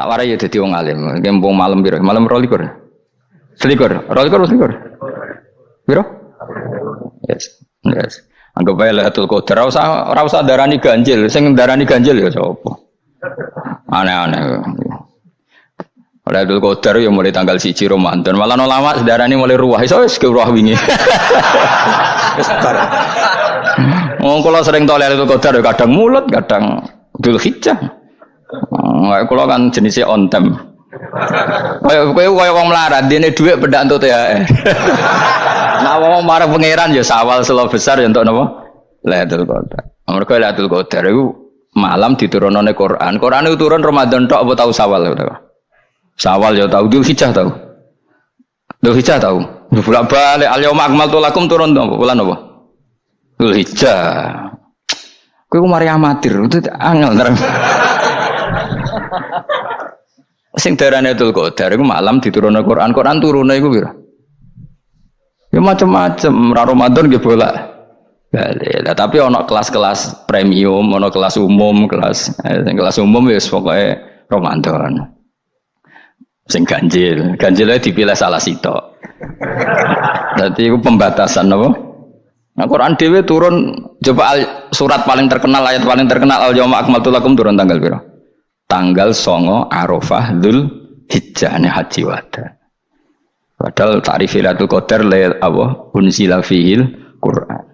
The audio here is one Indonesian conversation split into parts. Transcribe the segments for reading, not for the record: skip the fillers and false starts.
Tak warai ya dadi wong alim. Kempung malam piro? Malam 22. Selikur. 22 selikur. Piro? Yes. Yes. Anggap bae Lailatul Qadar ora usah darani ganjil. Sing darani ganjil ya sapa? Aneh-aneh. Lailatul Qadar ya mulai tanggal 1 Ramadan. Malah ulama sedarani mulai ruwah. Iso wis ke ruwah wingi. Wong kula sering to Lailatul Qadar kadang mulut, kadang Dzulhijjah. Kula kan jenisnya on time. Kaya wong melarat, dene dhuwit pendak entuk THR. Nah wong marang pangeran ya sawal selo besar ya entuk napa? Lailatul Qadar. Mergo Lailatul Qadar iku malam diturunane Quran. Quran itu turun Ramadan tok apa tau Sawal ya tau? Sawal ya tau, Dzulhijjah tau. Dzulhijjah tau. Bolak-balik al-yauma akmaltu lakum turun to bulan apa? Dzulhijjah. Kowe mari amatir, itu angel terus. Sing darane Lailatul Qadar iku malam diturunne Quran. Quran turune iku piro? Ya macam-macam, ra Ramadan nggih bolak. Lah tapi ana kelas-kelas premium, ana kelas umum, kelas umum wis pokoke Ramadan. Sing ganjil, ganjilnya dipilih salah sitok. Dadi iku pembatasan napa? Nah, Quran dhewe turun coba surat paling terkenal, ayat paling terkenal al-yauma akmaltu lakum turun tanggal piro? Tanggal 9 Arafah Dzulhijjah haji wada. Padahal ta'rif Lailatul Qadar apa unzila fihil Quran.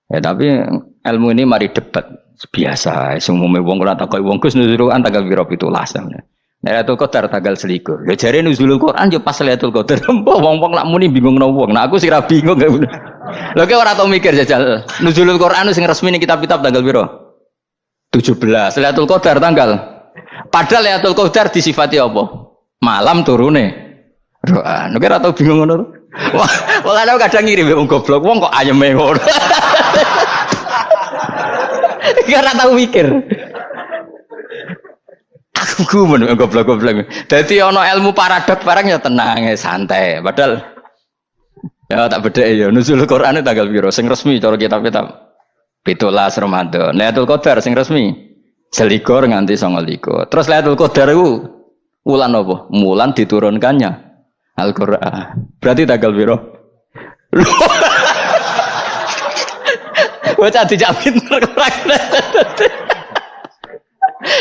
Ya tapi ilmu ini mari debat biasa. Semume wong ora takoki wong Gus nuzul Quran tanggal piro 17. Lailatul Qadar tanggal 21. Ya jare nuzulul Quran yo pas Lailatul Qadar. Wong-wong lak muni bingung no wong. Nah aku sih ra bingung. Lho kowe ora tau mikir jajal. Nuzulul Quran sing resmi ning kitab-kitab tanggal piro? 17. Lailatul Qadar tanggal. Padahal Lailatul Qadar disifati apa? Malam turune. Roan, nek ora tau bingung ngono. Wong ana kadang ngirim wong goblok, wong kok ayeme ngono. Iki ora tau mikir. Aku men goblok-goblok. Dadi ana ilmu paradok barang ya tenang, ya santai. Padahal ya tak bedheki ya nuzul Qur'ane tanggal piro sing resmi cara kitab-kitab. 17 Ramadan. Lailatul Qadar sing resmi 21 nganti 29. Terus Lailatul Qadar iku wulan apa? Wulan diturunkannya Al-Qur'an. Berarti tanggal piro? Bocah dijak pinter kurang.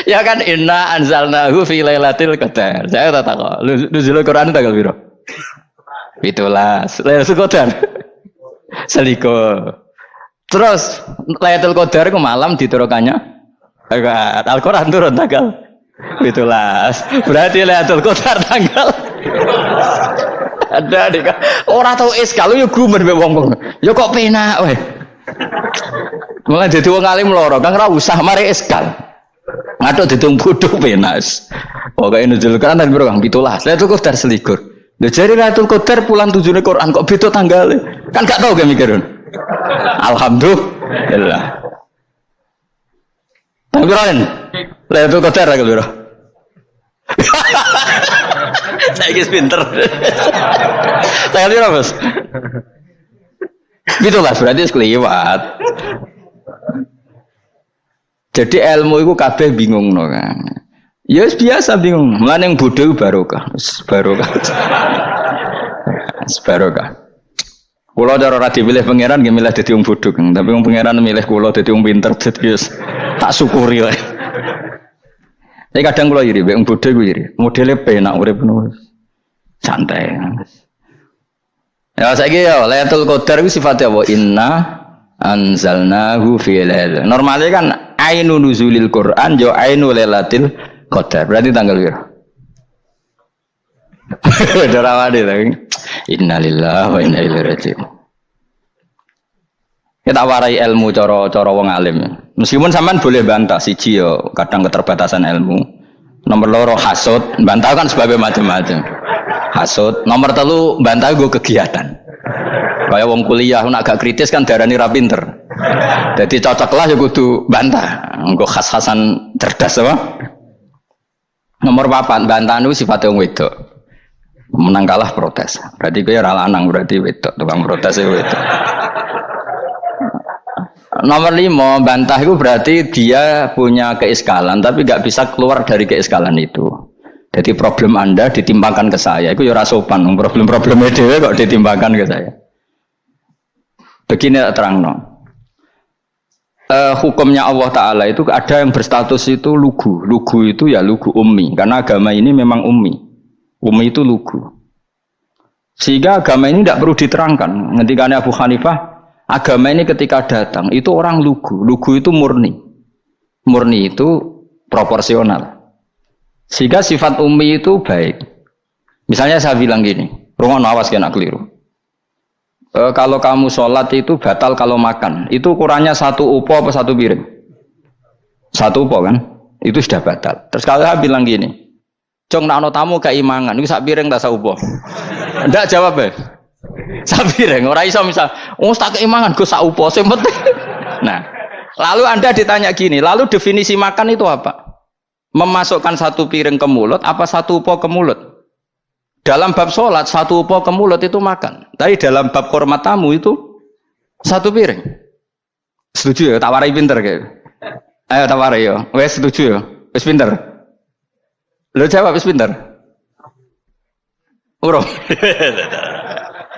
Ya kan inna anzalnahu fi lailatul qadar. Saya tak tahu. Nuzul Quran tanggal piro? 17. Lailatul Qadar. Seliko. Terus Lailatul Qadar ku malam diturunkannya Al-Qur'an turun tanggal 17. Berarti Lailatul Qadar tanggal ada dik. Ora tau iskal yo gumen mbek wong-wong. Ya kok penak wae. Mulai dadi wong alim loro, Kang ora usah mari iskal. Ngatuk ditung bodho penas. Pokoke nuzul Quran tanggal piro Kang? 17. Lailatul Qadar selikur. Lha jare Lailatul Qadar pulang tujune Quran kok beda tanggale. Kan gak tau ge mikir. Alhamdulillah. Tanggalan. Lailatul Qadar tanggal piro? Saiki pinter. Tanggal piro, Bos? 17 berarti sekliwat. Jadi ilmu itu kabeh bingung no kan. Ya biasa bingung. Mulane yang bodoh barokah. Barokah. Barokah. Kula cara ora dipilih pangeran nggih milih dadi wong bodoh, tapi wong pangeran milih kula dadi wong pinter dadi tak syukuri wae. Tapi kadang kula iri, wong bodoh ku iri. Modele penak urip ngono. Santai. Ya saiki ya Lailatul Qadar iku sifate apa? Inna anzalnahu fi lailatul. Normale kan ainu nuzulil Quran yo ainu Lailatul Qadar. Berarti tanggal piro? Darawade lagi. Innalillahi wa inna ilaihi raji'un. Kita warai ilmu cara wong alim. Meskipun sampean boleh bantah siji yo kadang keterbatasan ilmu. Nomor loro hasud, bantah kan sebabnya macam-macam. Hasud, nomor 3 bantah gue kegiatan. Kayak wong kuliah nak agak kritis kan darani ra pinter. Jadi cocoklah ya kudu bantah. Engko khas-khasan cerdas apa? Nomor 4 bantahan itu sifatnya wong wedok. Menang kalah protes. Berarti kowe ora lanang berarti wedok, tukang protes wedok. Nomor 5 bantah itu berarti dia punya keiskalan tapi enggak bisa keluar dari keiskalan itu. Jadi problem Anda ditimbangkan ke saya, itu ya ora sopan. Problem-problemnya dhewe kok ditimbangkan ke saya. Begini terangno. Hukumnya Allah Ta'ala itu ada yang berstatus itu lugu. Lugu itu ya lugu ummi. Karena agama ini memang ummi. Ummi itu lugu. Sehingga agama ini tidak perlu diterangkan. Ngendikane Abu Hanifah, agama ini ketika datang itu orang lugu. Lugu itu murni. Murni itu proporsional. Sehingga sifat ummi itu baik. Misalnya saya bilang gini, rungono awas kena keliru. Kalau kamu sholat itu batal kalau makan. Itu ukurannya 1 upo apa 1 piring? 1 upo kan? Itu sudah batal. Terus kalau saya bilang gini, Jong nak ono tamu keimangan, itu 1 piring tak 1 upo. Enggak jawab ya? 1 piring. Orang iso misal, tak keimangan, gue 1 upo. Nah, lalu Anda ditanya gini, lalu definisi makan itu apa? Memasukkan 1 piring ke mulut, apa 1 upo ke mulut? Dalam bab sholat, 1 upo ke mulut itu makan. Tapi dalam bab hormat tamu itu 1 piring. Setuju ya? Tak warai pinter kayak. Ayo tak warai ya. Wes setuju ya? Wes pinter. Lo jawab wes pinter. Urung.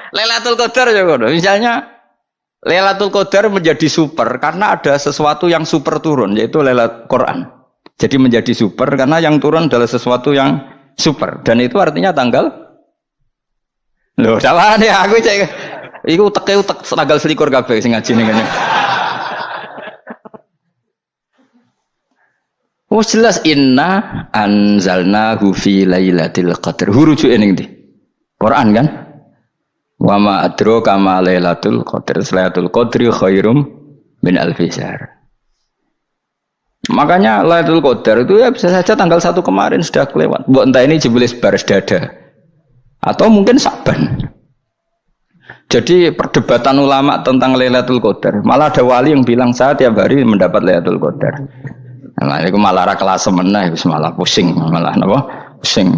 Lailatul Qadar ya kono. Misalnya Lailatul Qadar menjadi super karena ada sesuatu yang super turun, yaitu Lailatul Quran. Jadi menjadi super karena yang turun adalah sesuatu yang super, dan itu artinya tanggal loh salah nih aku cek iku utek tanggal 21 kabeh sing ngaji ning ngene. Oh jelas inna anzalnahu fi lailatul qadar. Hurujuk ning ndi? Quran kan? Wa ma adraka ma lailatul qadar. Lailatul qadri khairum min alfi syahr. Makanya Lailatul Qadar itu ya bisa saja tanggal 1 kemarin sudah kelewat. Mbok entah ini jebelis baris dada atau mungkin Saban. Jadi perdebatan ulama tentang Lailatul Qadar, malah ada wali yang bilang saya tiap hari mendapat Lailatul Qadar. Nah, itu malah ra kelas meneh wis malah pusing, malah napa? Pusing.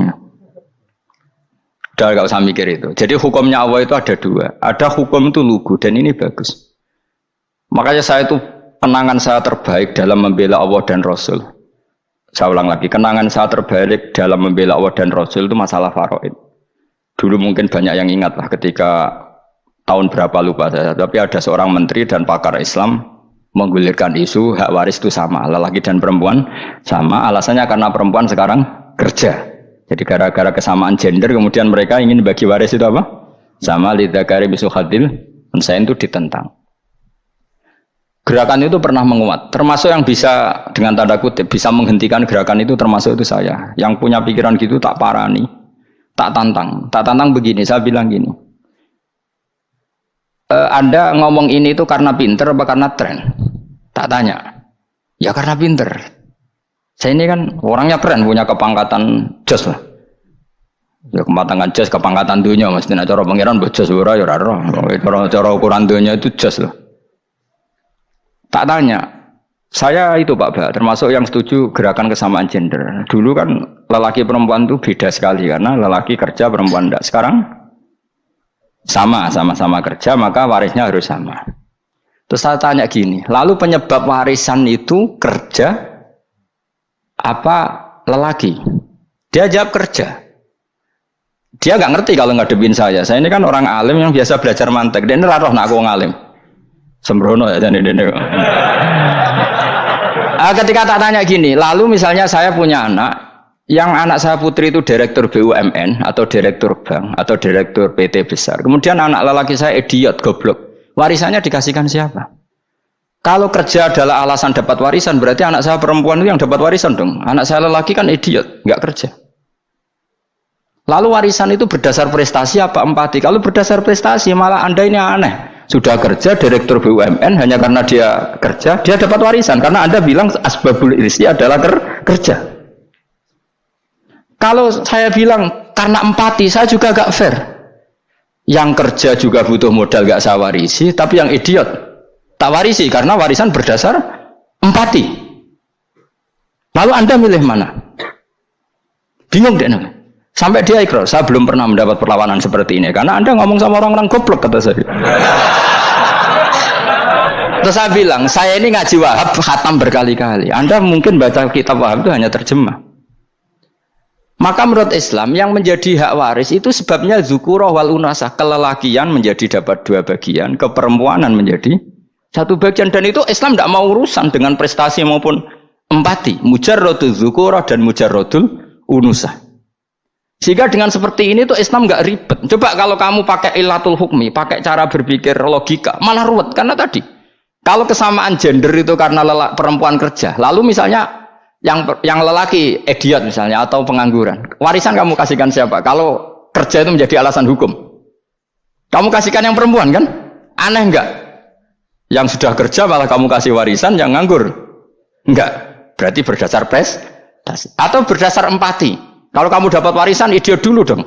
Udah enggak usah mikir itu. Jadi hukumnya Allah itu ada 2. Ada hukum itu lugu dan ini bagus. Makanya saya itu kenangan saya terbaik dalam membela Allah dan Rasul. Saya ulang lagi, kenangan saya terbaik dalam membela Allah dan Rasul itu masalah faraid. Dulu mungkin banyak yang ingat lah ketika tahun berapa lupa saya, tapi ada seorang menteri dan pakar Islam menggulirkan isu hak waris itu sama, lelaki dan perempuan sama. Alasannya karena perempuan sekarang kerja. Jadi gara-gara kesamaan gender kemudian mereka ingin bagi waris itu apa? Sama lidzakari mislu hadzil unsayain itu ditentang. Gerakan itu pernah menguat, termasuk yang bisa dengan tanda kutip bisa menghentikan gerakan itu termasuk itu saya. Yang punya pikiran gitu tak parani, tak tantang begini. Saya bilang gini, Anda ngomong ini itu karena pinter apa karena tren? Tak tanya, ya karena pinter. Saya ini kan orangnya keren, punya kepangkatan jos lah. Ya kepangkatan jos, kepangkatan dunia, mestinya cara pangeran bojos ora ya ora. Cara ukuran dunia itu jos lah. Tak tanya, saya itu Pak Ba, termasuk yang setuju gerakan kesamaan gender. Dulu kan lelaki perempuan itu beda sekali karena lelaki kerja perempuan tidak. Sekarang sama-sama kerja maka warisnya harus sama. Terus saya tanya gini, lalu penyebab warisan itu kerja apa lelaki? Dia jawab kerja. Dia nggak ngerti kalau ngadepin saya. Saya ini kan orang alim yang biasa belajar mantek. Dia ini roh nak aku ngalim. Sembrono ya jadi ini. Ketika tak tanya gini, lalu misalnya saya punya anak, yang anak saya putri itu direktur BUMN atau direktur bank atau direktur PT besar. Kemudian anak lelaki saya idiot, goblok. Warisannya dikasihkan siapa? Kalau kerja adalah alasan dapat warisan, berarti anak saya perempuan itu yang dapat warisan dong. Anak saya lelaki kan idiot, nggak kerja. Lalu warisan itu berdasar prestasi apa empati? Kalau berdasar prestasi malah Anda ini aneh. Sudah kerja direktur BUMN hanya karena dia kerja, dia dapat warisan karena Anda bilang asbabul irsi adalah kerja. Kalau saya bilang karena empati, saya juga agak fair. Yang kerja juga butuh modal gak saya warisi, tapi yang idiot tak warisi karena warisan berdasar empati. Lalu Anda milih mana? Bingung deh. Sampai dia ikrar, saya belum pernah mendapat perlawanan seperti ini karena Anda ngomong sama orang-orang goblok kata saya. Terus saya bilang, saya ini ngaji Wahab khatam berkali-kali. Anda mungkin baca kitab Wahab itu hanya terjemah. Maka menurut Islam yang menjadi hak waris itu sebabnya zukurah wal unasah, kelelakian menjadi dapat 2 bagian, keperempuanan menjadi 1 bagian, dan itu Islam tidak mau urusan dengan prestasi maupun empati, mujarrodul zukurah dan mujarrodul unusah. Sehingga dengan seperti ini tuh Islam nggak ribet. Coba kalau kamu pakai ilatul hukmi, pakai cara berpikir logika, malah ruwet. Karena tadi, kalau kesamaan gender itu karena perempuan kerja, lalu misalnya yang lelaki idiot misalnya atau pengangguran, warisan kamu kasihkan siapa? Kalau kerja itu menjadi alasan hukum, kamu kasihkan yang perempuan kan? Aneh enggak? Yang sudah kerja malah kamu kasih warisan yang nganggur? Enggak. Berarti berdasar prestasi atau berdasar empati. Kalau kamu dapat warisan, idiot dulu dong.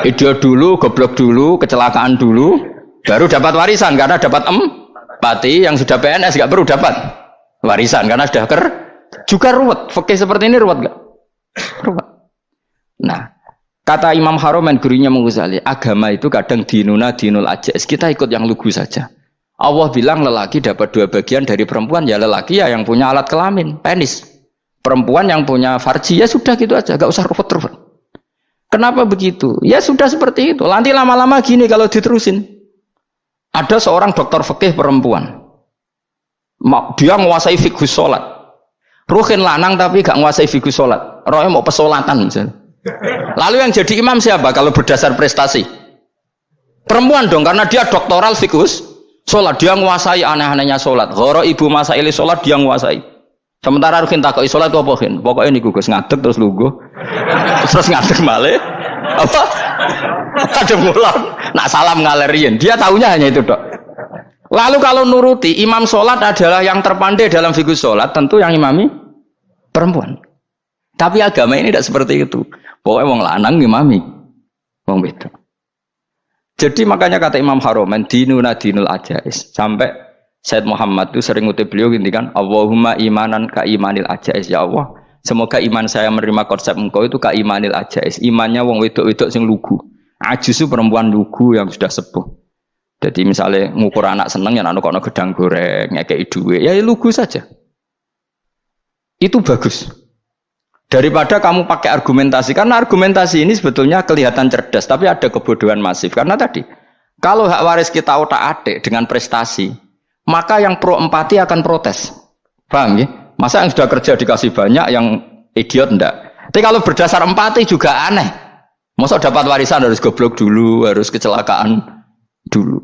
Idiot dulu, goblok dulu, kecelakaan dulu, baru dapat warisan karena dapat empati. Yang sudah PNS nggak perlu dapat warisan karena sudah juga ruwet. Fikih seperti ini ruwet nggak? Ruwet. Nah, kata Imam Haromen gurunya Ghazali, agama itu kadang dinuna dinul ajais. Kita ikut yang lugu saja. Allah bilang lelaki dapat 2 bagian dari perempuan, ya lelaki ya yang punya alat kelamin, penis. Perempuan yang punya farji, ya sudah gitu aja, gak usah ruwet-ruwet. Kenapa begitu? Ya sudah seperti itu. Nanti lama-lama gini kalau diterusin. Ada seorang dokter fikih perempuan. Dia menguasai fikih sholat. Ruhin lanang tapi gak menguasai fikih sholat. Rohnya mau pesolatan misalnya. Lalu yang jadi imam siapa kalau berdasar prestasi? Perempuan dong, karena dia doktoral fikih sholat. Dia menguasai aneh-anehnya sholat. Ghoro ibu masaili sholat dia menguasai. Sementara Ruhin takoki sholat itu apa Ruhin? Pokoknya ini Gus ngadeg terus lugu. Terus ngadeg malih. Apa? Ada mulang. Nak salam ngalerin. Dia tahunya hanya itu dok. Lalu kalau nuruti imam sholat adalah yang terpandai dalam fikih sholat, tentu yang imami perempuan. Tapi agama ini tidak seperti itu. Pokoknya wong lanang imami. Wong beda. Jadi makanya kata Imam Haromen dinuna dinul ajais. Sampai Said Muhammad itu sering ngutip beliau gini kan, Allahumma imanan ka imanil ajais, ya Allah. Semoga iman saya menerima konsep engkau itu ka imanil ajais. Imannya wong wedok-wedok sing lugu. Ajis itu perempuan lugu yang sudah sepuh. Jadi misalnya ngukur anak seneng ya anak kono gedang goreng, ngekei duwe, ya lugu saja. Itu bagus. Daripada kamu pakai argumentasi, karena argumentasi ini sebetulnya kelihatan cerdas, tapi ada kebodohan masif. Karena tadi, kalau hak waris kita otak-atik dengan prestasi, maka yang pro empati akan protes. Paham ya? Masa yang sudah kerja dikasih banyak, yang idiot enggak? Tapi kalau berdasar empati juga aneh. Masa dapat warisan harus goblok dulu, harus kecelakaan dulu.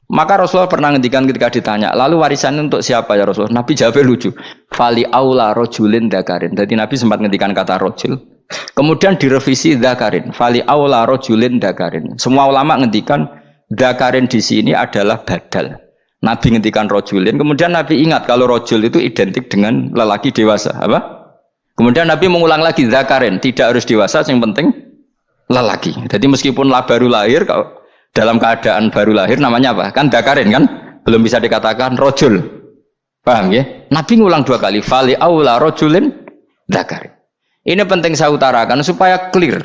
Maka Rasulullah pernah ngendikan ketika ditanya, lalu warisan untuk siapa ya Rasulullah? Nabi jawabnya lucu. Fali aula rojulin dakarin. Jadi Nabi sempat ngendikan kata rojul. Kemudian direvisi dakarin. Fali aula rojulin dakarin. Semua ulama ngendikan dakarin di sini adalah badal. Nabi ngendikan rojulin, kemudian Nabi ingat kalau rojul itu identik dengan lelaki dewasa, apa? Kemudian Nabi mengulang lagi zakarin, tidak harus dewasa, yang penting lelaki. Jadi meskipun baru lahir, kalau dalam keadaan baru lahir namanya apa? Kan zakarin kan? Belum bisa dikatakan rojul. Paham ya? Nabi ngulang 2 kali, fali aula rojulin zakarin. Ini penting saya utarakan supaya clear.